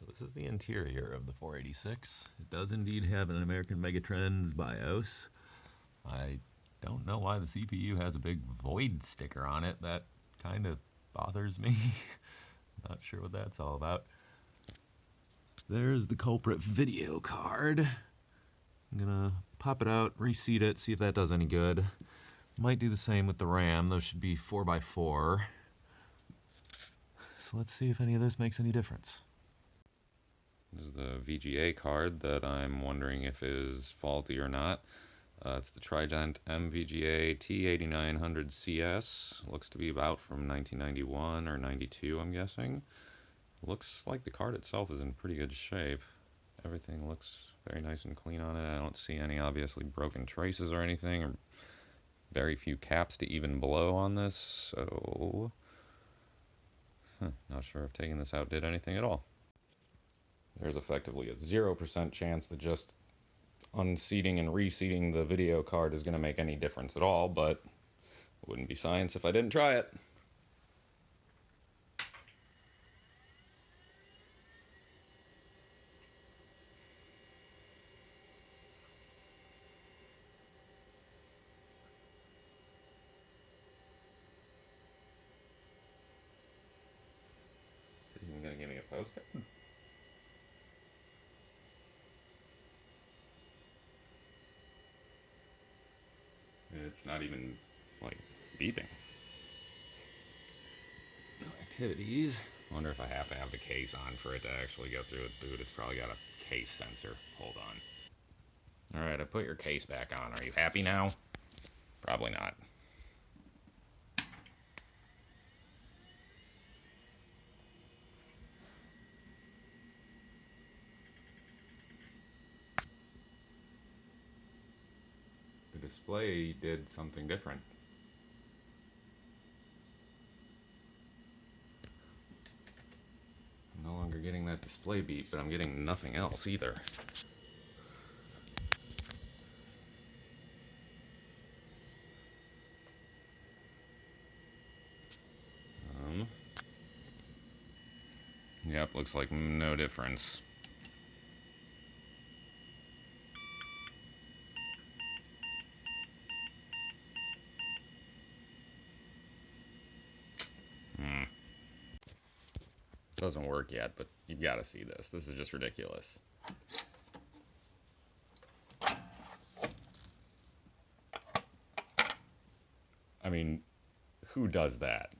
So this is the interior of the 486. It does indeed have an American Megatrends BIOS. I don't know why the CPU has a big void sticker on it. That kind of bothers me. Not sure what that's all about. There's the culprit video card. I'm gonna pop it out, reseat it, see if that does any good. Might do the same with the RAM. Those should be 4x4. So let's see if any of this makes any difference. This is the VGA card that I'm wondering if is faulty or not. It's the Trident MVGA T8900CS. Looks to be about from 1991 or 92, I'm guessing. Looks like the card itself is in pretty good shape. Everything looks very nice and clean on it. I don't see any obviously broken traces or anything, or very few caps to even blow on this, so not sure if taking this out did anything at all. There's effectively a 0% chance that just unseating and reseating the video card is going to make any difference at all, but it wouldn't be science if I didn't try it. Is he even going to give me a postcard? It's not even, like, beeping. No activities. I wonder if I have to have the case on for it to actually go through with boot. It's probably got a case sensor. Hold on. Alright, I put your case back on. Are you happy now? Probably not. The display did something different. I'm no longer getting that display beep, but I'm getting nothing else either. Yep, looks like no difference. Doesn't work yet, but you've got to see this. This is just ridiculous. I mean, who does that?